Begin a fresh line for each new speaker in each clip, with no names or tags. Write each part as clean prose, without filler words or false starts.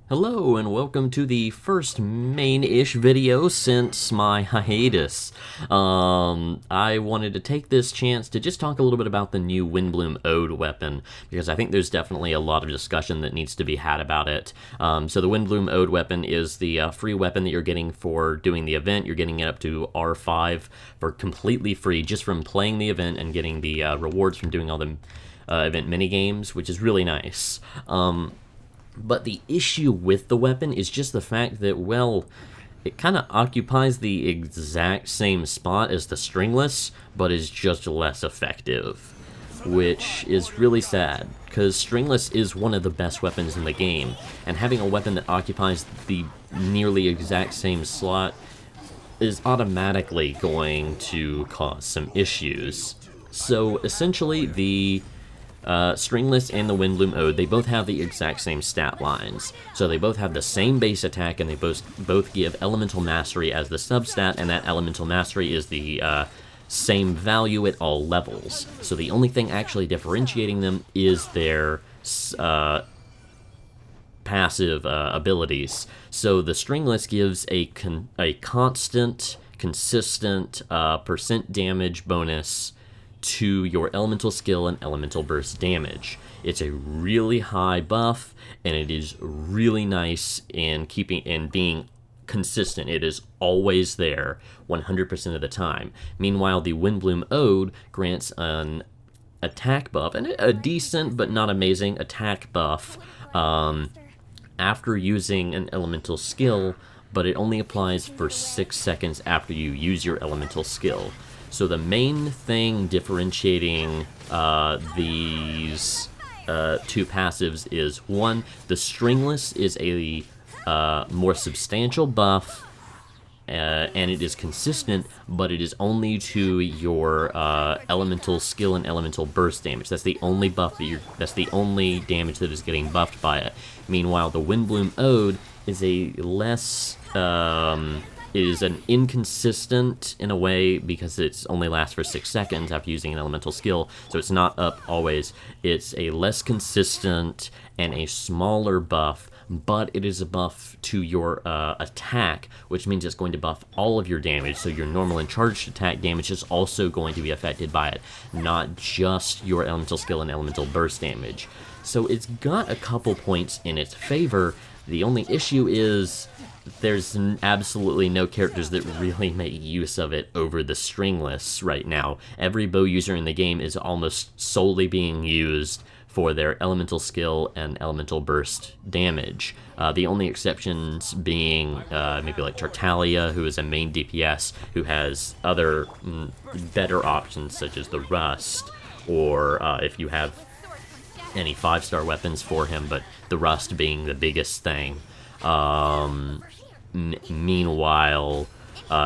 Hello and welcome to the first main-ish video since my hiatus. I wanted to take this chance to just talk a little bit about the new Windblume Ode weapon, because I think there's definitely a lot of discussion that needs to be had about it. So the Windblume Ode weapon is the free weapon that you're getting for doing the event. You're getting it up to R5 for completely free just from playing the event and getting the rewards from doing all the event minigames, which is really nice. But the issue with the weapon is just the fact that, well, it kind of occupies the exact same spot as the stringless, but is just less effective, which is really sad, because stringless is one of the best weapons in the game, and having a weapon that occupies the nearly exact same slot is automatically going to cause some issues. So essentially, the Stringless and the Windblume Ode, they both have the exact same stat lines. So they both have the same base attack, and they both give Elemental Mastery as the substat, and that Elemental Mastery is the same value at all levels. So the only thing actually differentiating them is their passive abilities. So the Stringless gives a constant, consistent percent damage bonus to your elemental skill and elemental burst damage. It's a really high buff, and it is really nice in being consistent. It is always there 100% of the time. Meanwhile, the Windblume Ode grants an attack buff, and a decent but not amazing attack buff after using an elemental skill, but it only applies for 6 seconds after you use your elemental skill. So the main thing differentiating these two passives is, one, the Stringless is a more substantial buff, and it is consistent, but it is only to your elemental skill and elemental burst damage. That's the only buff that's the only damage that is getting buffed by it. Meanwhile, the Windblume Ode is a less is an inconsistent in a way, because it's only lasts for 6 seconds after using an elemental skill, so it's not up always. It's a less consistent and a smaller buff, but it is a buff to your attack, which means it's going to buff all of your damage, so your normal and charged attack damage is also going to be affected by it, not just your elemental skill and elemental burst damage. So it's got a couple points in its favor. The only issue is there's absolutely no characters that really make use of it over the Stringless right now. Every bow user in the game is almost solely being used for their elemental skill and elemental burst damage. The only exceptions being maybe like Tartaglia, who is a main DPS, who has other better options such as the Rust, or if you have any 5-star weapons for him, but the Rust being the biggest thing. Meanwhile,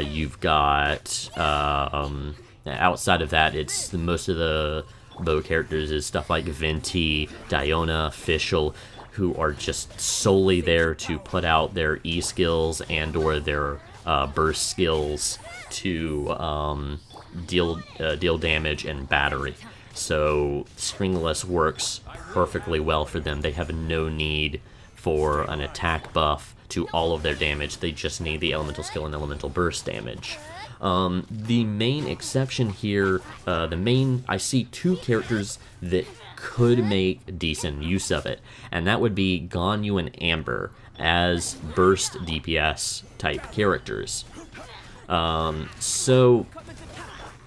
you've got, outside of that, it's most of the bow characters is stuff like Venti, Diona, Fischl, who are just solely there to put out their E skills and or their burst skills to deal damage and battery. So Stringless works perfectly well for them. They have no need for an attack buff to all of their damage. They just need the elemental skill and elemental burst damage. The main exception here, I see two characters that could make decent use of it, and that would be Ganyu and Amber as burst DPS type characters. So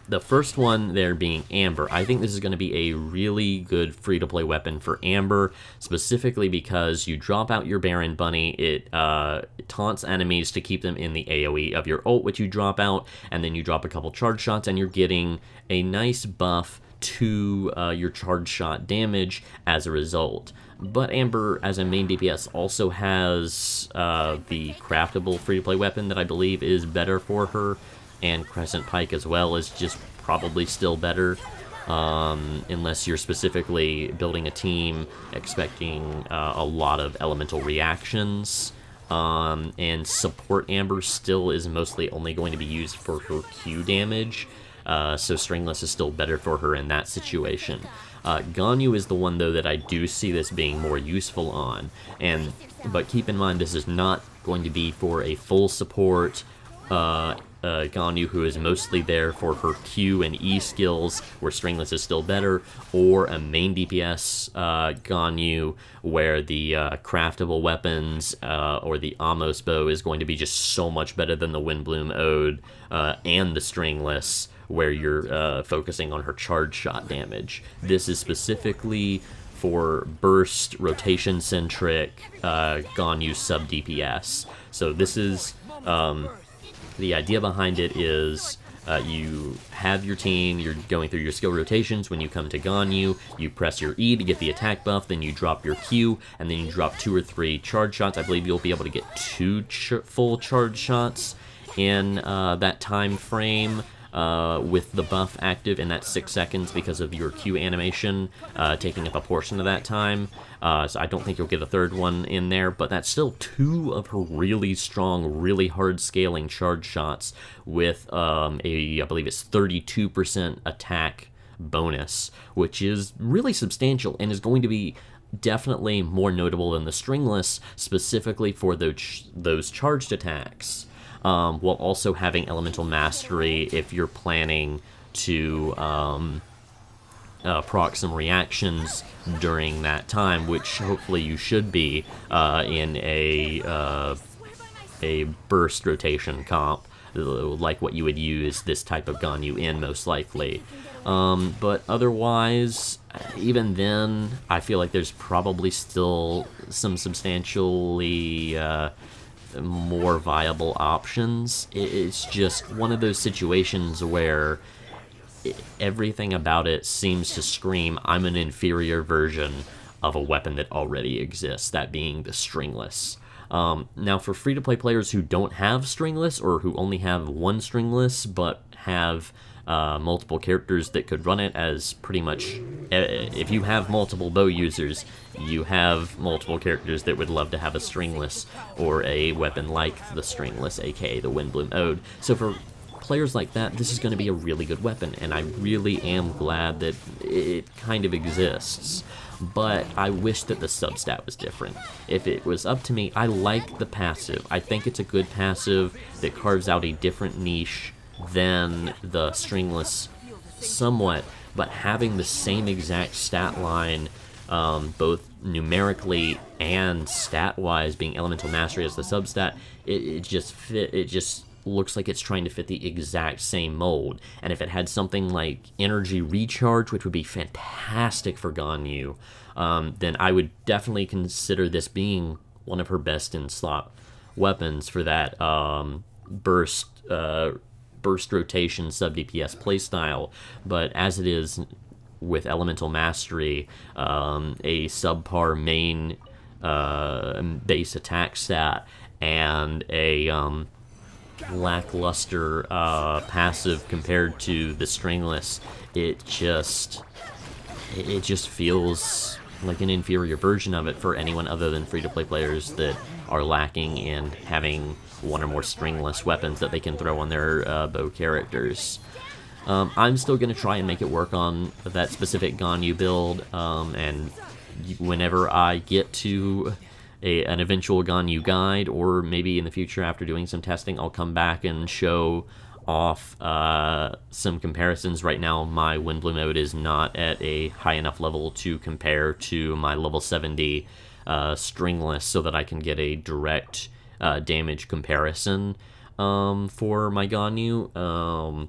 the first one there being Amber. I think this is going to be a really good free-to-play weapon for Amber, specifically because you drop out your Baron Bunny, it taunts enemies to keep them in the AoE of your ult, which you drop out, and then you drop a couple charge shots, and you're getting a nice buff to your charge shot damage as a result. But Amber, as a main DPS, also has the craftable free-to-play weapon that I believe is better for her, and Crescent Pike as well is just probably still better, unless you're specifically building a team expecting a lot of elemental reactions. And support Amber still is mostly only going to be used for her Q damage, so Stringless is still better for her in that situation. Ganyu is the one, though, that I do see this being more useful on, but keep in mind this is not going to be for a full support Ganyu who is mostly there for her Q and E skills, where Stringless is still better, or a main DPS Ganyu, where the craftable weapons or the Amos bow is going to be just so much better than the Windbloom Ode and the Stringless, where you're focusing on her charge shot damage. This is specifically for burst, rotation-centric Ganyu sub-DPS. So this is... the idea behind it is you have your team, you're going through your skill rotations. When you come to Ganyu, you press your E to get the attack buff, then you drop your Q, and then you drop 2 or 3 charge shots. I believe you'll be able to get 2 full charge shots in that time frame. With the buff active, and that's 6 seconds because of your Q animation taking up a portion of that time. So I don't think you'll get a third one in there, but that's still 2 of her really strong, really hard scaling charge shots with I believe it's 32% attack bonus, which is really substantial and is going to be definitely more notable than the Stringless, specifically for those charged attacks. While also having Elemental Mastery if you're planning to proc some reactions during that time, which hopefully you should be in a burst rotation comp, like what you would use this type of Ganyu in, most likely. But otherwise, even then, I feel like there's probably still some substantially... more viable options. It's just one of those situations where everything about it seems to scream, I'm an inferior version of a weapon that already exists, that being the Stringless. Now, for free-to-play players who don't have Stringless, or who only have one Stringless, but have multiple characters that could run it, as pretty much, if you have multiple bow users, you have multiple characters that would love to have a Stringless, or a weapon like the Stringless, aka the Windbloom Ode. So for players like that, this is going to be a really good weapon, and I really am glad that it kind of exists. But I wish that the substat was different. If it was up to me, I like the passive. I think it's a good passive that carves out a different niche than the Stringless somewhat, but having the same exact stat line, both numerically and stat-wise, being Elemental Mastery as the substat, it just looks like it's trying to fit the exact same mold. And if it had something like Energy Recharge, which would be fantastic for Ganyu, then I would definitely consider this being one of her best in slot weapons for that burst rotation sub-DPS playstyle. But as it is with Elemental Mastery, a subpar main base attack stat, and a lackluster passive compared to the Stringless, it just feels like an inferior version of it for anyone other than free-to-play players that are lacking in having one or more Stringless weapons that they can throw on their bow characters. I'm still going to try and make it work on that specific Ganyu build, and whenever I get to an eventual Ganyu guide, or maybe in the future after doing some testing, I'll come back and show off some comparisons. Right now, my Windbloom Ode is not at a high enough level to compare to my level 70 Stringless, so that I can get a direct damage comparison for my Ganyu.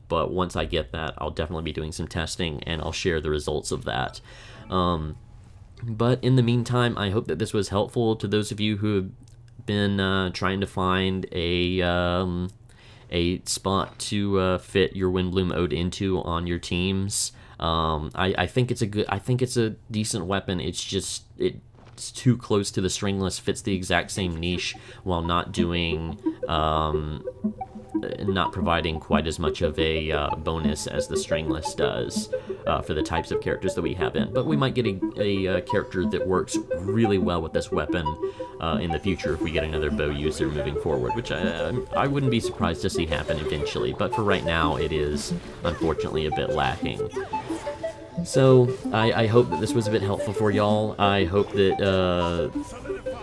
But once I get that, I'll definitely be doing some testing, and I'll share the results of that. But in the meantime, I hope that this was helpful to those of you who have been trying to find a spot to fit your Windbloom Ode into on your teams. I think it's a decent weapon. It's just it's too close to the Stringless, fits the exact same niche while not doing not providing quite as much of a bonus as the stringless does for the types of characters that we have in. But we might get a character that works really well with this weapon in the future if we get another bow user moving forward, which I wouldn't be surprised to see happen eventually. But for right now, it is unfortunately a bit lacking. So I hope that this was a bit helpful for y'all. I hope that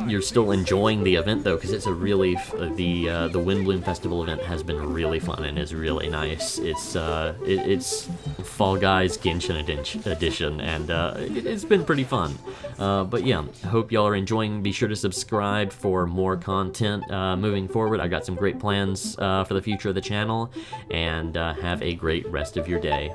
you're still enjoying the event, though, because it's a really the Windbloom Festival event has been really fun and is really nice. It's Fall Guys Genshin edition, and it's been pretty fun. But yeah, hope y'all are enjoying. Be sure to subscribe for more content moving forward. I got some great plans for the future of the channel, and have a great rest of your day.